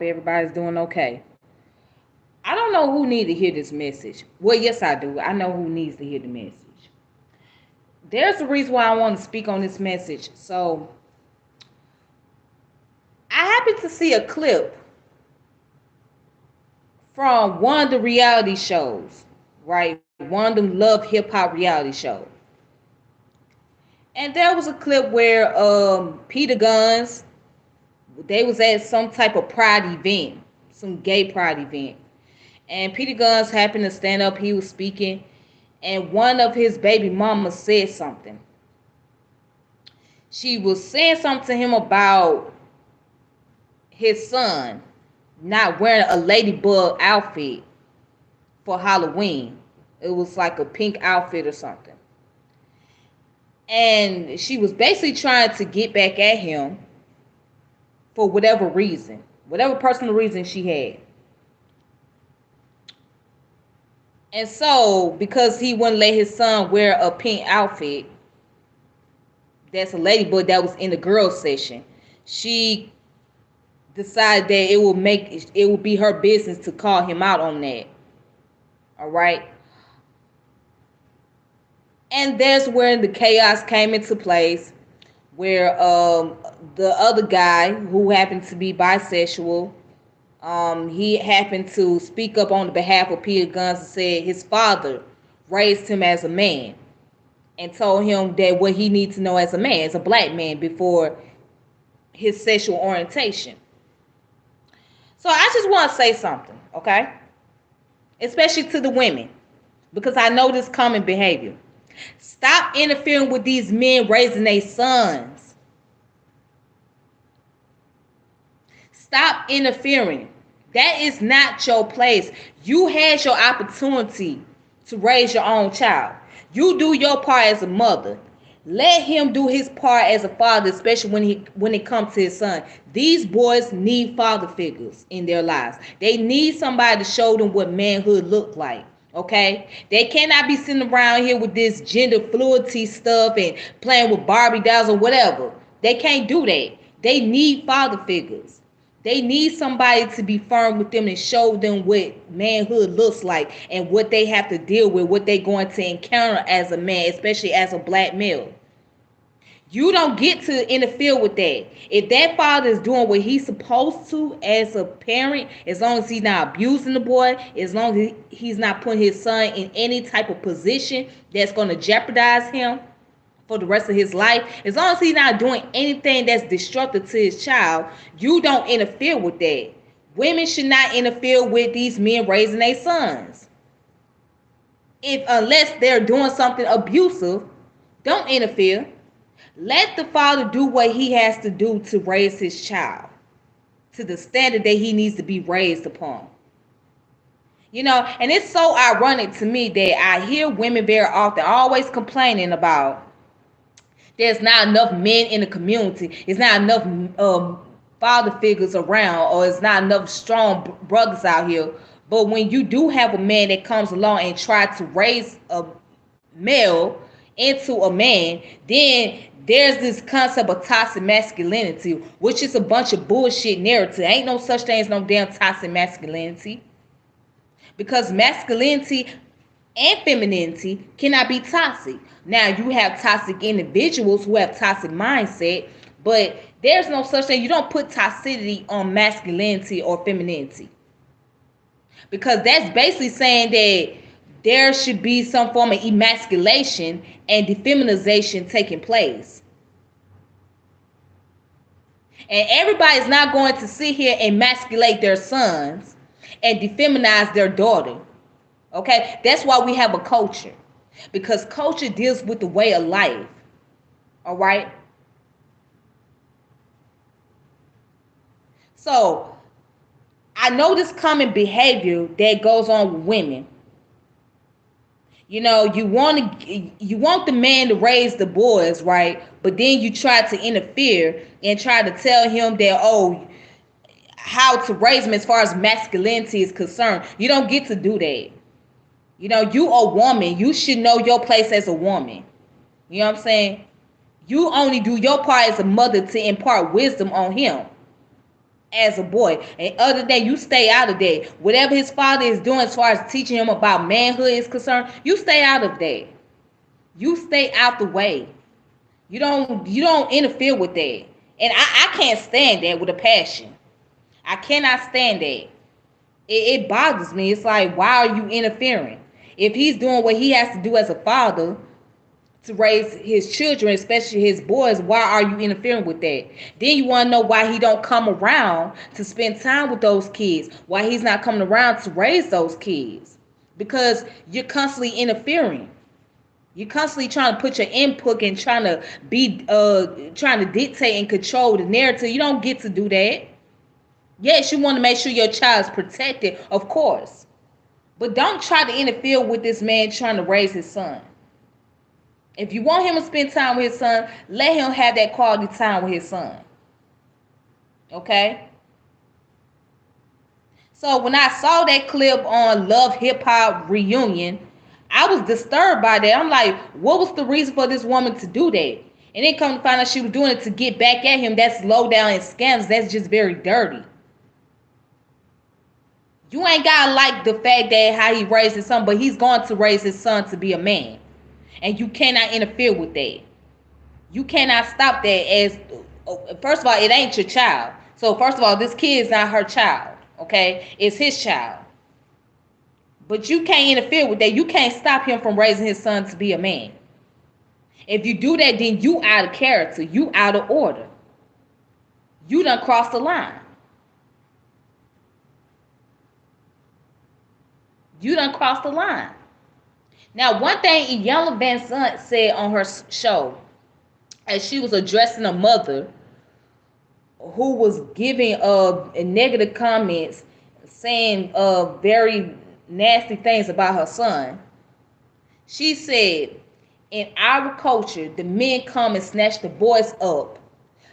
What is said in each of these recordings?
everybody's doing okay. I don't know who need to hear this message. Well, yes, I do. I know who needs to hear the message. There's a reason why I want to speak on this message. So, I happened to see a clip from one of the reality shows, right? One of them love hip hop reality shows. And there was a clip where Peter Guns, they was at some type of pride event, some gay pride event. And Peter Guns happened to stand up, he was speaking, and one of his baby mamas said something. She was saying something to him about his son not wearing a ladybug outfit for Halloween. It was like a pink outfit or something. And she was basically trying to get back at him for whatever reason, whatever personal reason she had. And so, because he wouldn't let his son wear a pink outfit, that's a ladybug that was in the girls' session, she decided that it will be her business to call him out on that. All right. And that's where the chaos came into place, where the other guy who happened to be bisexual, he happened to speak up on the behalf of Peter Guns and said his father raised him as a man and told him that what he needs to know as a man, as a black man, before his sexual orientation. So I just want to say something, okay? Especially to the women, because I know this common behavior. Stop interfering with these men raising their sons. Stop interfering. That is not your place. You had your opportunity to raise your own child. You do your part as a mother. Let him do his part as a father, especially when it comes to his son. These boys need father figures in their lives. They need somebody to show them what manhood look like. Okay? They cannot be sitting around here with this gender fluidity stuff and playing with Barbie dolls or whatever. They can't do that. They need father figures. They need somebody to be firm with them and show them what manhood looks like and what they have to deal with, what they're going to encounter as a man, especially as a black male. You don't get to interfere with that. If that father is doing what he's supposed to as a parent, as long as he's not abusing the boy, as long as he's not putting his son in any type of position that's going to jeopardize him for the rest of his life, as long as he's not doing anything that's destructive to his child, you don't interfere with that. Women should not interfere with these men raising their sons. Unless they're doing something abusive, don't interfere. Let the father do what he has to do to raise his child to the standard that he needs to be raised upon. And it's so ironic to me that I hear women very often always complaining about there's not enough men in the community. It's not enough father figures around, or it's not enough strong brothers out here. But when you do have a man that comes along and try to raise a male into a man, then there's this concept of toxic masculinity, which is a bunch of bullshit narrative. Ain't no such thing as no damn toxic masculinity. Because masculinity and femininity cannot be toxic. Now, you have toxic individuals who have toxic mindset, but there's no such thing. You don't put toxicity on masculinity or femininity. Because that's basically saying that there should be some form of emasculation and defeminization taking place. And everybody's not going to sit here and emasculate their sons and defeminize their daughter. Okay? That's why we have a culture. Because culture deals with the way of life. All right? So, I know this common behavior that goes on with women. You want the man to raise the boys, right? But then you try to interfere and try to tell him that, how to raise him as far as masculinity is concerned. You don't get to do that. You a woman. You should know your place as a woman. You know what I'm saying? You only do your part as a mother to impart wisdom on him. as a boy. And other than you stay out of that. Whatever his father is doing as far as teaching him about manhood is concerned, you stay out of that. You stay out the way. You don't interfere with that. And I can't stand that with a passion. I cannot stand that. It bothers me. It's like, why are you interfering? If he's doing what he has to do as a father to raise his children, especially his boys, why are you interfering with that? Then you want to know why he don't come around to spend time with those kids, why he's not coming around to raise those kids, because you're constantly interfering. You're constantly trying to put your input and trying to be trying to dictate and control the narrative. You don't get to do that. Yes, you want to make sure your child is protected, of course, but don't try to interfere with this man trying to raise his son. If you want him to spend time with his son, let him have that quality time with his son. Okay? So when I saw that clip on Love Hip Hop Reunion, I was disturbed by that. I'm like, what was the reason for this woman to do that? And then come to find out she was doing it to get back at him. That's low down and scandalous. That's just very dirty. You ain't gotta like the fact that how he raised his son, but he's going to raise his son to be a man. And you cannot interfere with that. You cannot stop that. As first of all, it ain't your child. So first of all, this kid is not her child. Okay? It's his child. But you can't interfere with that. You can't stop him from raising his son to be a man. If you do that, then you out of character. You out of order. You done crossed the line. You done crossed the line. Now, one thing Iyanla Vanzant said on her show, as she was addressing a mother who was giving negative comments, saying very nasty things about her son, she said, in our culture, the men come and snatch the boys up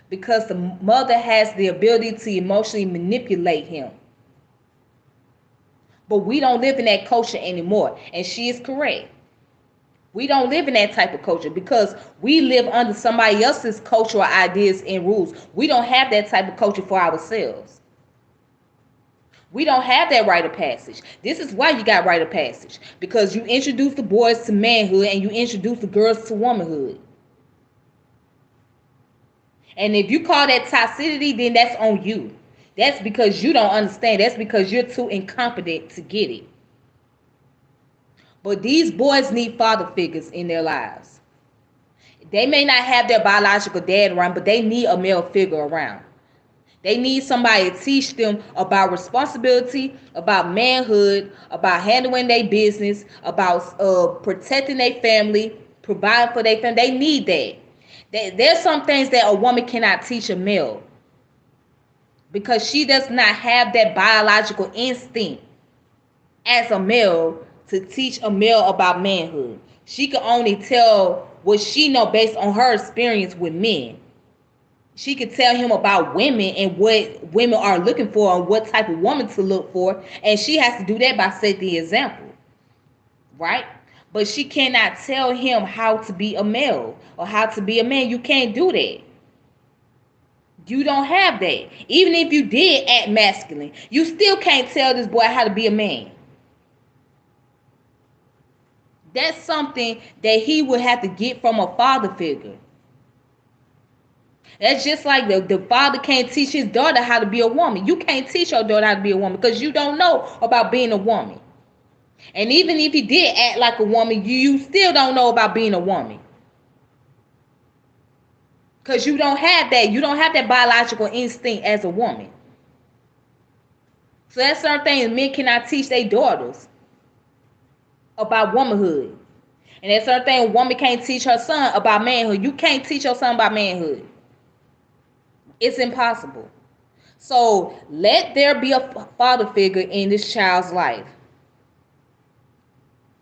because the mother has the ability to emotionally manipulate him. But we don't live in that culture anymore. And she is correct. We don't live in that type of culture because we live under somebody else's cultural ideas and rules. We don't have that type of culture for ourselves. We don't have that rite of passage. This is why you got rite of passage. Because you introduce the boys to manhood and you introduce the girls to womanhood. And if you call that toxicity, then that's on you. That's because you don't understand. That's because you're too incompetent to get it. But these boys need father figures in their lives. They may not have their biological dad around, but they need a male figure around. They need somebody to teach them about responsibility, about manhood, about handling their business, about protecting their family, providing for their family. They need that. There's some things that a woman cannot teach a male, because she does not have that biological instinct as a male to teach a male about manhood. She can only tell what she know based on her experience with men. She could tell him about women and what women are looking for and what type of woman to look for. And she has to do that by setting the example. Right? But she cannot tell him how to be a male or how to be a man. You can't do that. You don't have that. Even if you did act masculine, you still can't tell this boy how to be a man. That's something that he would have to get from a father figure. That's just like the father can't teach his daughter how to be a woman. You can't teach your daughter how to be a woman because you don't know about being a woman. And even if he did act like a woman, you still don't know about being a woman. Because you don't have that. You don't have that biological instinct as a woman. So that's certain things men cannot teach their daughters about womanhood. And that's certain thing a woman can't teach her son about manhood. You can't teach your son about manhood. It's impossible. So let there be a father figure in this child's life.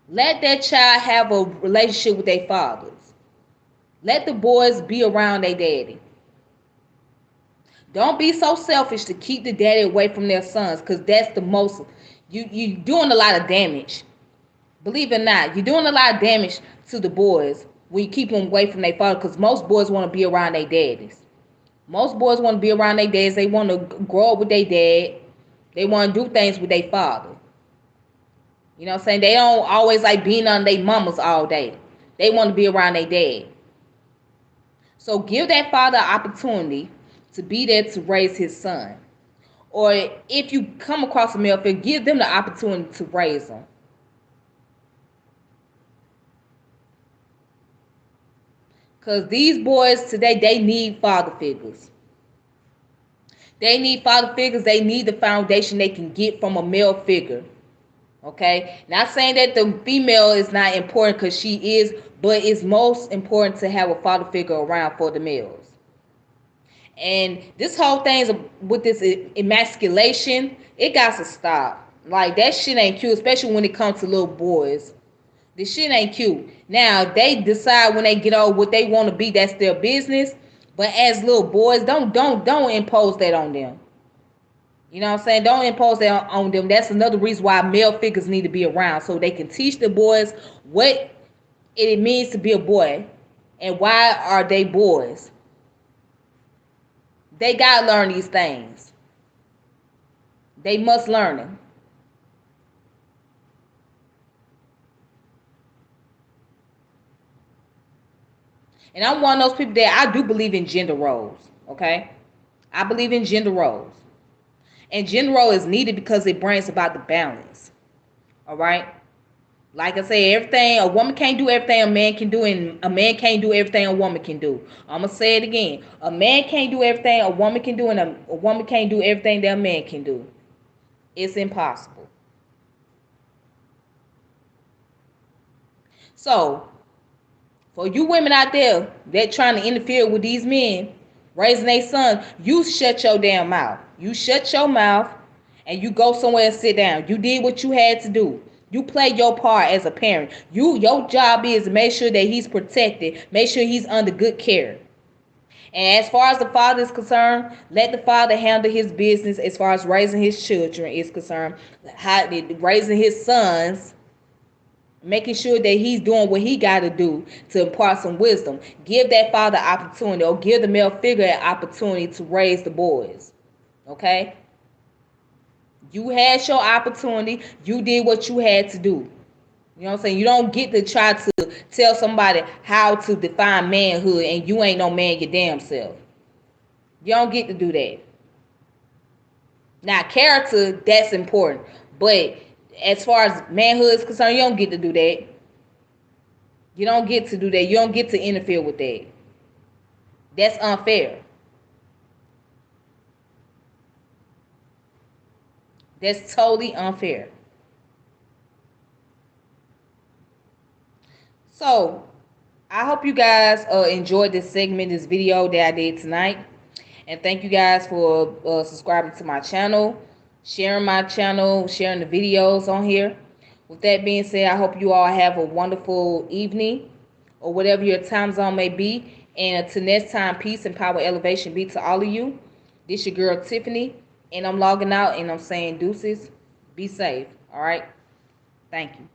Let that child have a relationship with their fathers. Let the boys be around their daddy. Don't be so selfish to keep the daddy away from their sons, because that's the most, you're doing a lot of damage. Believe it or not, you're doing a lot of damage to the boys when you keep them away from their father, because most boys want to be around their daddies. Most boys want to be around their dads. They want to grow up with their dad. They want to do things with their father. You know what I'm saying? They don't always like being on their mamas all day. They want to be around their dad. So give that father an opportunity to be there to raise his son. Or if you come across a male figure, give them the opportunity to raise them. Because these boys today, they need father figures. They need father figures. They need the foundation they can get from a male figure. Okay? Not saying that the female is not important, because she is, but it's most important to have a father figure around for the males. And this whole thing with this emasculation, it got to stop. Like, that shit ain't cute, especially when it comes to little boys. This shit ain't cute. Now, they decide when they get old what they want to be. That's their business. But as little boys, don't impose that on them. You know what I'm saying? Don't impose that on them. That's another reason why male figures need to be around, so they can teach the boys what it means to be a boy and why are they boys. They gotta learn these things. They must learn them. And I'm one of those people that I do believe in gender roles. Okay, I believe in gender roles, and gender role is needed because it brings about the balance. All right. Like I said, everything a woman can't do, everything a man can do, and a man can't do everything a woman can do. I'm gonna say it again: a man can't do everything a woman can do, and a woman can't do everything that a man can do. It's impossible. So, for you women out there that trying to interfere with these men raising their son, you shut your damn mouth. You shut your mouth and you go somewhere and sit down. You did what you had to do. You play your part as a parent. Your job is to make sure that he's protected, make sure he's under good care. And as far as the father is concerned, let the father handle his business as far as raising his children is concerned, raising his sons, making sure that he's doing what he got to do to impart some wisdom. Give that father opportunity, or give the male figure an opportunity to raise the boys. Okay? You had your opportunity. You did what you had to do. You know what I'm saying? You don't get to try to tell somebody how to define manhood and you ain't no man your damn self. You don't get to do that. Now, character, that's important. But as far as manhood is concerned, you don't get to do that. You don't get to do that. You don't get to interfere with that. That's unfair. That's totally unfair. So, I hope you guys enjoyed this segment, this video that I did tonight. And thank you guys for subscribing to my channel, sharing my channel, sharing the videos on here. With that being said, I hope you all have a wonderful evening or whatever your time zone may be. And until next time, peace and power elevation be to all of you. This your girl Tiffany, and I'm logging out and I'm saying deuces. Be safe. All right. Thank you.